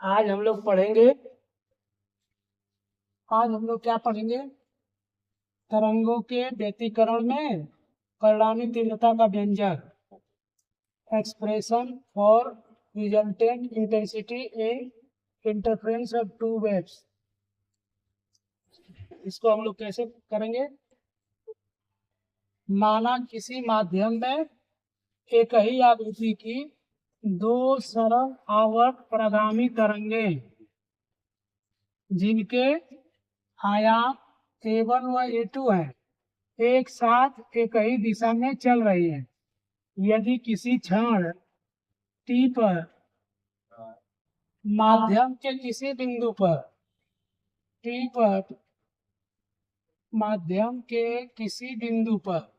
आज हम लोग पढ़ेंगे आज हम लोग क्या पढ़ेंगे? तरंगों के व्यतिकरण में परिणामी तीव्रता का व्यंजक, expression for resultant intensity in interference of two waves. इसको हम लोग कैसे करेंगे? माना किसी माध्यम में एक ही आवृत्ति की दो सरल आवर्त प्रगामी तरंगें जिनके आयाम A1 व A2 है, एक साथ एक ही दिशा में चल रही है। यदि किसी क्षण t पर माध्यम के किसी बिंदु पर t पर माध्यम के किसी बिंदु पर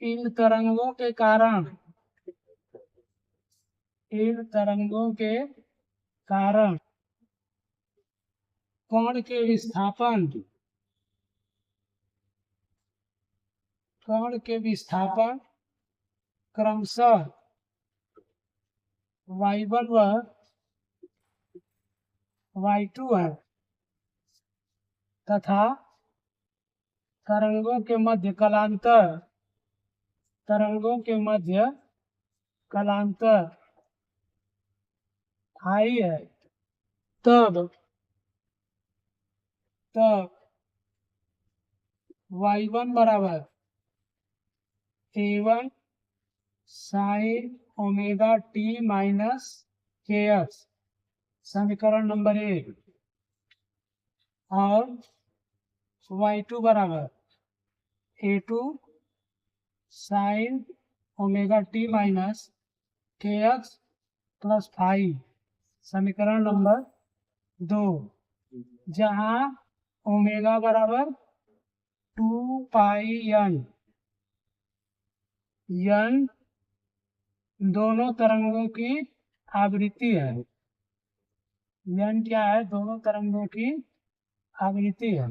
इन तरंगों के कारण कण के विस्थापन क्रमशः y1 व y2 है तथा तरंगों के मध्य कलांतर I है, तब y1 बराबर A1 sin omega t minus kx, समीकरण नंबर 1, और y2 बराबर A2 sin omega t minus kx plus 5, समीकरण नंबर 2, जहाँ ओमेगा बराबर 2 पाई n दोनों तरंगों की आवृत्ति है। n क्या है? दोनों तरंगों की आवृत्ति है।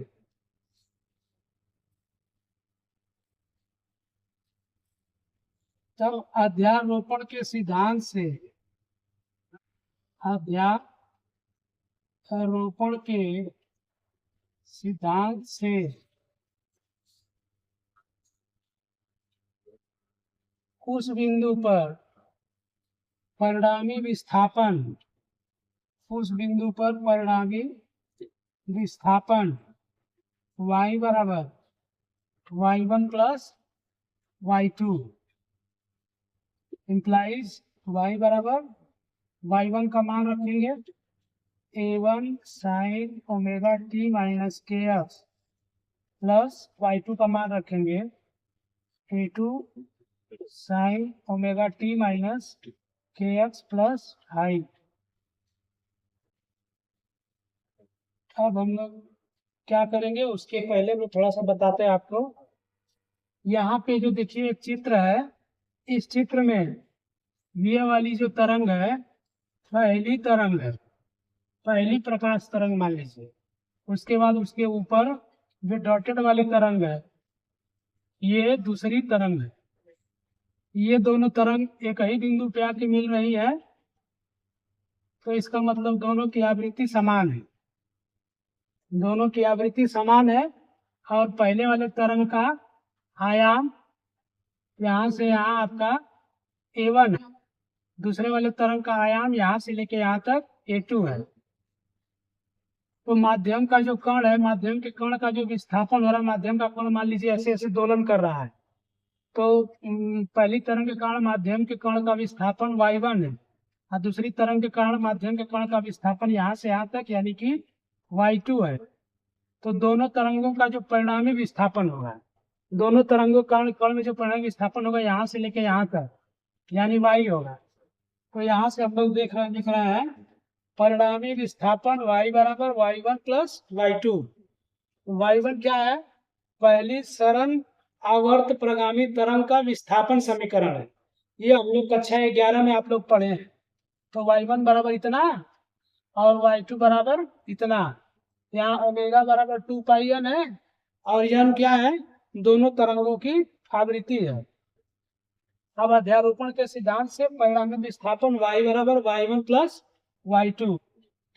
तब अध्यारोपण के सिद्धांत से उस बिंदु पर परिणामी विस्थापन y बराबर y1 plus y2 implies y बराबर y1 का मान रखेंगे A1 sin omega t minus kx plus y2 का मान रखेंगे A2 sin omega t minus kx plus i। अब हम लोग क्या करेंगे उसके पहले मैं थोड़ा सा बताते हैं आपको। यहाँ पे जो देखिए एक चित्र है, इस चित्र में ये वाली जो तरंग है पहली प्रकाश तरंग मान लीजिए। उसके बाद उसके ऊपर जो डॉटेड वाली तरंग है ये दूसरी तरंग है। ये दोनों तरंग एक ही बिंदु पे आके मिल रही है, तो इसका मतलब दोनों की आवृत्ति समान है। और पहले वाले तरंग का आयाम यहाँ से यहाँ आपका A1 है, दूसरे वाले तरंग का आयाम यहाँ से लेके यहाँ तक A2 है। तो माध्यम का जो कण है, माध्यम के कण का जो विस्थापन हो रहा है, माध्यम का कण मान लीजिए ऐसे ऐसे दोलन कर रहा है, तो पहली तरंग के कारण माध्यम के कण का विस्थापन y1 है और दूसरी तरंग के कारण माध्यम के कण का विस्थापन यहाँ से यहाँ तक यानी कि y2 है। तो दोनों तरंगों का जो परिणामी विस्थापन होगा, दोनों तरंगों का कण में जो परिणामी विस्थापन होगा यहाँ से लेके यहाँ तक यानी y होगा। तो यहाँ से हम लोग लिख रहे हैं परिणामी विस्थापन y बराबर y1 प्लस y2। y1 क्या है? पहली सरल आवर्त प्रगामी तरंग का विस्थापन समीकरण है। ये हम लोग कक्षा 11 में आप लोग पढ़े हैं। तो y1 बराबर इतना और y2 बराबर इतना, यहाँ ओमेगा बराबर 2 पाई एन है और एन क्या है, दोनों तरंगों की आवृत्ति है। अब अध्यारोपण के सिद्धांत से परिणामी विस्थापन y बराबर y1 प्लस y2,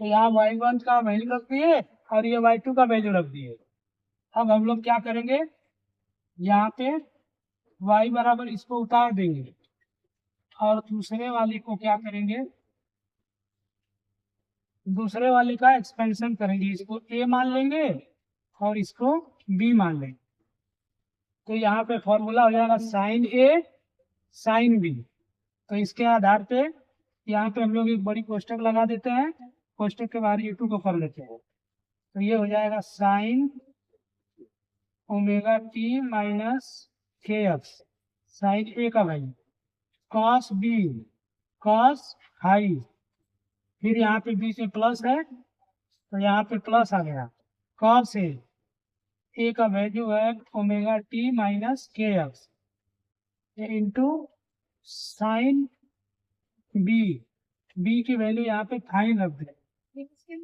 तो यहाँ y1 का वैल्यू रख दिए और ये y2 का वैल्यू रख दिए। अब हम लोग क्या करेंगे, यहाँ पे y बराबर इसको उतार देंगे और दूसरे वाले को क्या करेंगे, दूसरे वाले का एक्सपेंशन करेंगे, इसको a मान लेंगे और इसको b मान लेंगे। तो यहाँ पे फॉर्मूला हो जाएगा साइन a साइन b। तो इसके आधार पे यहाँ पे हम लोग एक बड़ी कोष्टक लगा देते हैं, कोष्टक के बाहर u2 को कर लेते हैं। तो ये हो जाएगा sine omega T minus K X, sine A का value, cos B cos five, फिर यहाँ पे बीच में प्लस है तो यहाँ पे प्लस आ गया, कॉस ए का वैल्यू है omega T minus K X into sine B, B की वैल्यू यहाँ पे फाइन रख देंगे,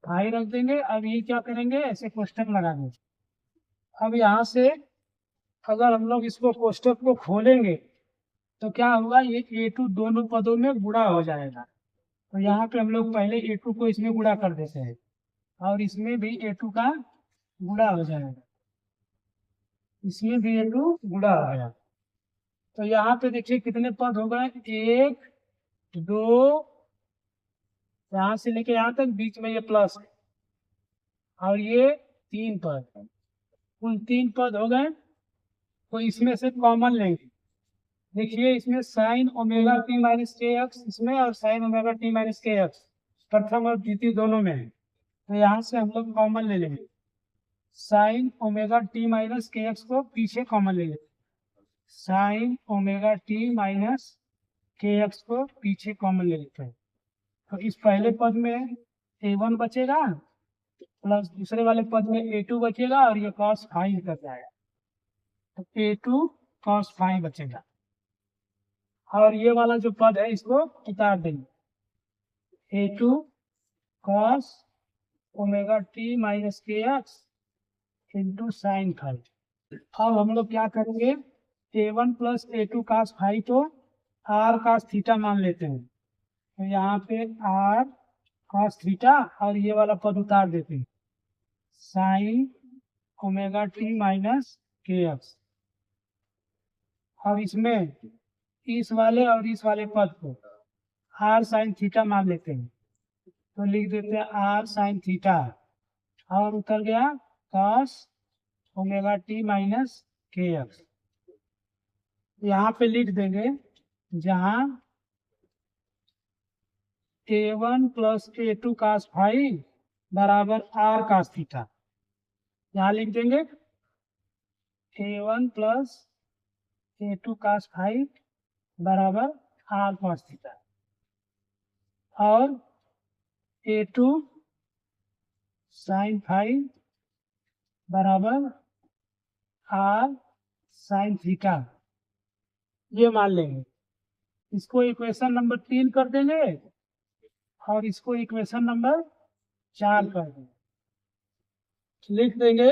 फाइन रख देंगे। अब ये क्या करेंगे, ऐसे कोष्टक लगा देंगे। अब यहाँ से अगर हम लोग इसको कोष्टक को खोलेंगे तो क्या होगा, ये a2 दोनों पदों में गुणा हो जाएगा। तो यहाँ पे हम लोग पहले a2 को इसमें गुणा कर देते हैं और इसमें भी a2 का गुणा हो जाएगा, इसमें भी a2 गुणा हो गया। तो यहाँ पे देखिए कितने पद हो गए, 1 2, यहाँ से लेके यहाँ तक बीच में ये प्लस है और ये 3 पद, कुल 3 पद हो गए। तो इसमें से कॉमन लेंगे, देखिए इसमें sign omega T minus K x इसमें और sign omega T minus K x प्रथम और द्वितीय दोनों में है। तो यहाँ से हम लोग कॉमन ले लेंगे, sign omega T minus K x को पीछे कॉमन ले लेंगे, sign omega T minus K x को पीछे कॉमन ले लेते हैं। तो इस पहले पद में a1 बचेगा प्लस दूसरे वाले पद में a2 बचेगा और ये cos फाइव कर जाएगा, तो a2 cos फाइव बचेगा। और ये वाला जो पद है इसको उतार देंगे, a2 cos omega T minus K X into sign five. अब हम लोग क्या करेंगे, a1 plus a2 cos five तो r cos थीटा मान लेते हैं। तो यहाँ पे r cos थीटा और ये वाला पद उतार देते हैं, sign omega T minus K x. और इसमें इस वाले और इस वाले पद को r साइन थीटा मान लेते हैं, तो लिख देते हैं r साइन थीटा और उतर गया cos omega T minus K x. यहाँ पे लिख देंगे जहाँ a1 plus a2 cos five बराबर r cos थीटा, यहाँ लिख देंगे a1 plus a2 cos five बराबर r cos थीटा और a2 साइन फाइव बराबर r साइन थीटा, ये मान लेंगे। इसको इक्वेशन नंबर 3 कर देंगे और इसको इक्वेशन नंबर 4 कर देंगे, लिख देंगे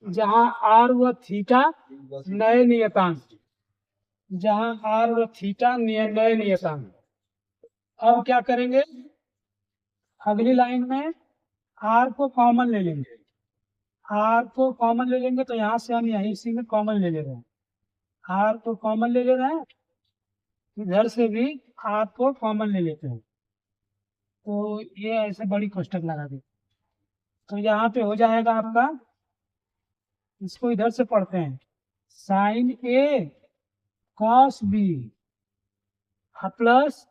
जहां r व थीटा नए नियतांक, जहां r व थीटा नए नियतांक। अब क्या करेंगे, अगली लाइन में r को कॉमन ले लेंगे, r को कॉमन ले लेंगे तो यहाँ से हम यहीं से में कॉमन ले ले रहे हैं, r को कॉमन ले ले रहे हैं, इधर से भी r को कॉमन ले लेते हैं। तो ये ऐसे बड़ी कोष्टक लगा दी, तो यहाँ पे हो जाएगा आपका, इसको इधर से पढ़ते हैं, sign A cos B plus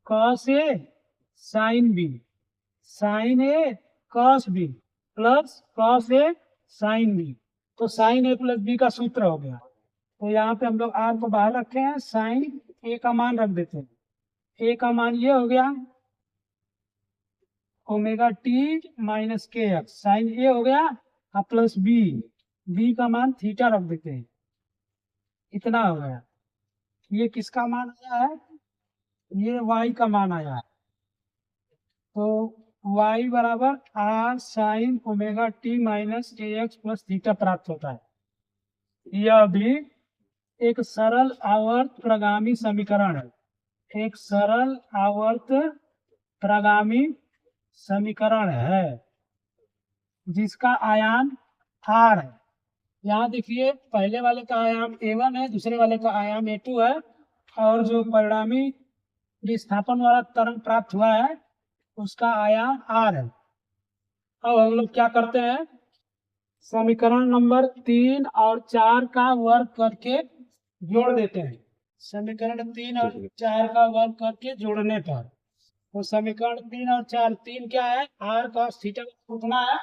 cos A sine B, sign A cos B plus cos A sine B. तो साइन ए प्लस बी का सूत्र हो गया। तो यहाँ पे हम लोग आर को बाहर रखे हैं, साइन ए का मान रख देते हैं, ए का मान ये हो गया omega T minus K X, sine ए हो गया और प्लस बी, बी का मान थीटा रख देते हैं, इतना हो गया। ये किसका मान आया है, ये y का मान आया है। तो y बराबर r sine omega t minus a x plus theta प्राप्त होता है। यह भी एक सरल आवर्त प्रगामी समीकरण है। एक सरल आवर्त प्रगामी समीकरण है जिसका आयाम r है। यहाँ देखिए पहले वाले का आयाम a1 है, दूसरे वाले का आयाम a2 है, और जो परिणामी विस्थापन वाला तरंग प्राप्त हुआ है उसका आयाम r है। अब हम लोग क्या करते हैं, समीकरण नंबर 3 और 4 का वर्ग करके जोड़ देते हैं। समीकरण 3 और 4 का वर्ग करके जोड़ने पर तो समीकरण 3 और 4, 3 क्या है, r cos थीटा उतना है,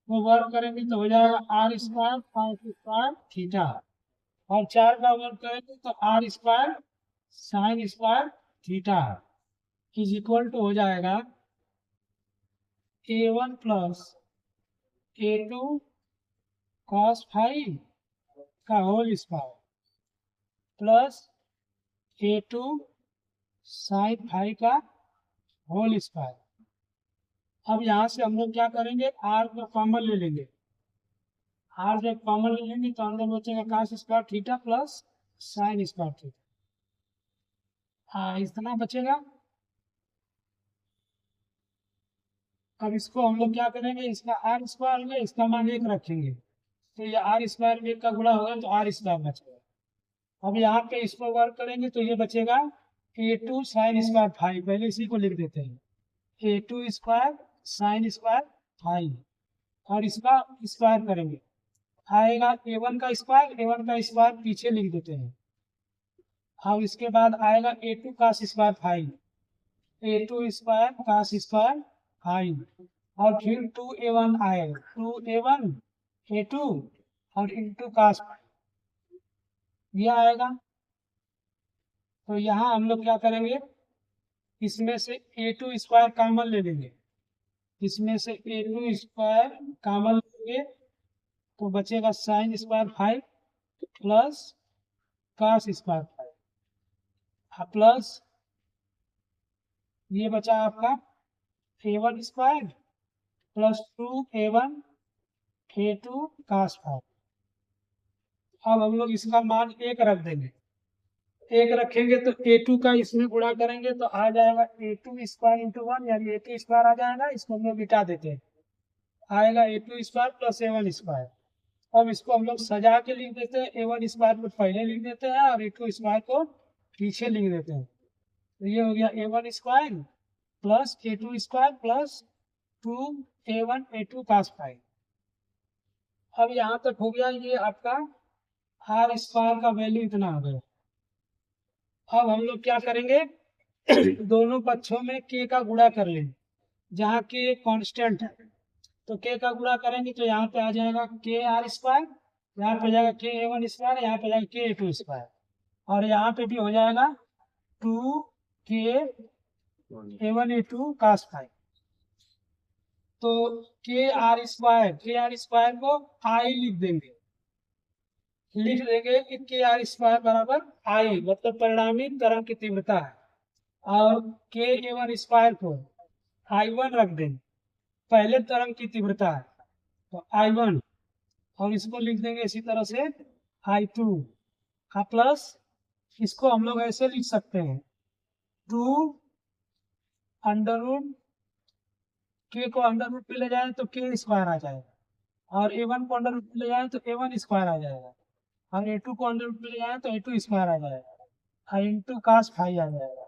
वो वर्ग करेंगे तो हो जाएगा r square cos square theta, और 4 का वर्ग करेंगे तो r square sine square theta is equal to हो जाएगा a1 plus a2 cos five का whole square plus a2 sine five का होल स्क्वायर। अब यहाँ से हम लोग क्या करेंगे, r को कॉमन ले लेंगे। r जब कॉमन ले लेंगे तो अंदर बचेगा cos square theta plus sign square theta, इतना बचेगा। अब इसको हम लोग क्या करेंगे, इसका r स्क्वायर में इसका मान 1 रखेंगे तो ये r स्क्वायर में 1 का गुणा होगा तो r स्क्वायर बचेगा। अब यहाँ पे इसको वर्क करेंगे तो ये बचेगा a2 साइन स्क्वायर फाइव, पहले इसी को लिख देते हैं a2 square sine square five, और इसका स्क्वायर करेंगे आएगा a1 का स्क्वायर, a1 का स्क्वायर पीछे लिख देते हैं। अब इसके बाद आएगा a2 cos square five, a2 square cos square five, और फिर 2a1 आएगा, 2a1 a2 और इंटू cos ये आएगा। तो यहाँ हम लोग क्या करेंगे, इसमें से a2 स्क्वायर कॉमन ले लेंगे, इसमें से a2 स्क्वायर कॉमन लेंगे तो बचेगा sine square five plus cos square five plus ये बचा आपका a1 square plus 2a1 a2 cos five. अब हम लोग इसका मान 1 रख देंगे, 1 रखेंगे तो a2 का इसमें गुणा करेंगे तो आ जाएगा a2 स्क्वायर इंटू 1 यानी a2 स्क्वायर आ जाएगा, इसको हम लोग मिटा देते हैं, आएगा a2 square plus a1 square. अब इसको हम लोग सजा के लिख देते हैं, a1 स्क्वायर को पहले लिख देते हैं और a2 स्क्वायर को पीछे लिख देते हैं। तो ये हो गया a1 square plus a2 square plus 2a1 a2 cos five. अब यहाँ तक हो गया, ये आपका r स्क्वायर का वैल्यू इतना हो गया। अब हम लोग क्या करेंगे, दोनों पक्षों में k का गुणा कर लेंगे, जहाँ k कांस्टेंट है तो k का गुणा करेंगे तो यहाँ पे आ जाएगा k r स्क्वायर, यहाँ पे जाएगा k a1 स्क्वायर, यहाँ पे जाएगा k a2 स्क्वायर, और यहाँ पे भी हो जाएगा 2k a1 a2 cos five. तो k r स्क्वायर को I लिख देंगे, कि के आर स्क्वायर बराबर आई मतलब परिणामी तरंग की तीव्रता है, और के ए1 स्क्वायर को I1 रख देंगे, पहले तरंग की तीव्रता है तो I1, और इसको लिख देंगे इसी तरह से I2 का प्लस इसको हम लोग ऐसे लिख सकते हैं 2 अंडर रूट के को अंडर रूट पे ले जाए तो के स्क्वायर आ जाएगा, और a1 को अंडर रूट पे ले जाए तो a1 स्क्वायर आ जाएगा, और a2 को अंडर रूट पे ले जाए तो a2 स्क्वायर आ जाएगा, और इंटू cos फाइव आ जाएगा।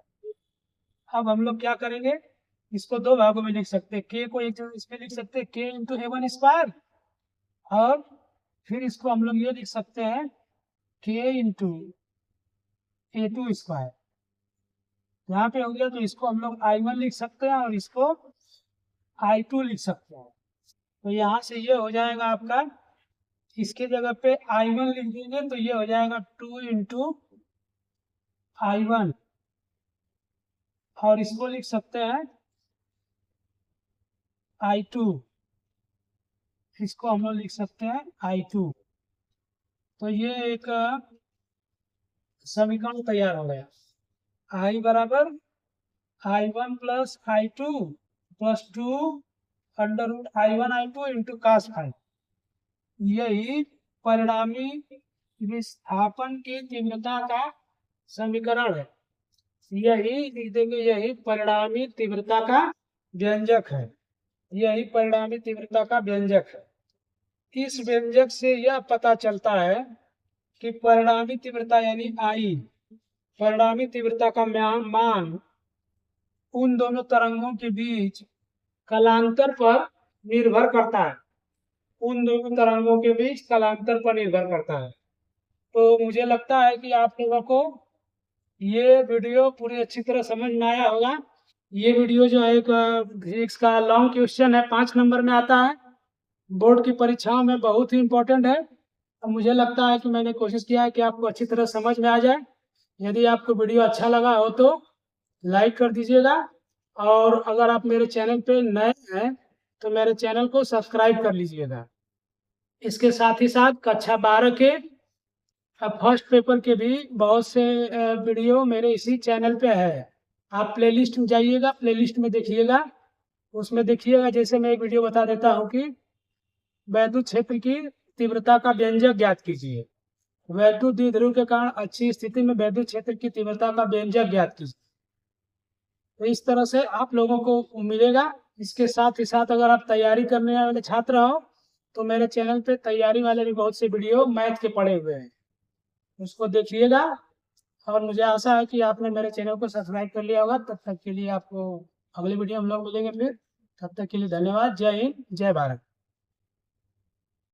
अब हम लोग क्या करेंगे, इसको दो भागों में लिख सकते हैं, k को एक जगह इसमें लिख सकते हैं k इंटू a1 स्क्वायर, और फिर इसको हम लोग ये लिख सकते हैं k इंटू a2 स्क्वायर। यहाँ पे हो गया तो इसको हम लोग I1 लिख सकते हैं और इसको I2 लिख सकते हैं। तो यहाँ से ये हो जाएगा आपका, इसके जगह पे I1 लिख देंगे तो ये हो जाएगा 2 इंटू I1, और इसको लिख सकते हैं I2, इसको हम लोग लिख सकते हैं I2। तो ये एक समीकरण तैयार हो गया, I बराबर I1 plus I2 +2 √I1I2 into cos∅। यही परिणामी विस्थापन की तीव्रता का समीकरण है। यही लिख देंगे, यही परिणामी तीव्रता का व्यंजक है। यही परिणामी तीव्रता का व्यंजक है। इस व्यंजक से यह पता चलता है कि परिणामी तीव्रता यानी आई, परिणामी तीव्रता का मान उन दोनों तरंगों के बीच कलांतर पर निर्भर करता है। उन दोनों तरंगों के बीच कलांतर पर निर्भर करता है। तो मुझे लगता है कि आप लोगों को ये वीडियो पूरी अच्छी तरह समझ में आया होगा। ये वीडियो जो है एक फिजिक्स का लॉन्ग क्वेश्चन है, 5 नंबर में आता है, बोर्ड की परीक्षाओं में बहुत ही इम्पोर्टेंट है। अब मुझे लगता है कि मैंने कोशिश किया है कि आपको अच्छी तरह समझ में आ जाए। यदि आपको वीडियो अच्छा लगा हो तो लाइक कर दीजिएगा, और अगर आप मेरे चैनल पे नए हैं तो मेरे चैनल को सब्सक्राइब कर लीजिएगा। इसके साथ ही साथ कक्षा 12 के फर्स्ट पेपर के भी बहुत से वीडियो मेरे इसी चैनल पे है। आप प्लेलिस्ट में जाइएगा, प्लेलिस्ट में देखिएगा, उसमें देखिएगा। जैसे मैं एक वीडियो बता देता हूँ कि वैद्युत क्षेत्र की तीव्रता का व्यंजक ज्ञात कीजिए। वैद्युत द्विध्रुव के कारण अच्छी स्थिति में वैद्युत क्षेत्र की तीव्रता का व्यंजक ज्ञात कीजिए। तो इस तरह से आप लोगों को मिलेगा। इसके साथ ही साथ अगर आप तैयारी करने वाले छात्र हो तो मेरे चैनल पे तैयारी वाले भी बहुत से वीडियो मैथ के पड़े हुए हैं, उसको देखिएगा। और मुझे आशा है कि आपने मेरे चैनल को सब्सक्राइब कर लिया होगा। तब तक के लिए आपको अगले वीडियो हम लोग मिलेंगे फिर। तब तक के लिए धन्यवाद। जय हिंद, जय भारत।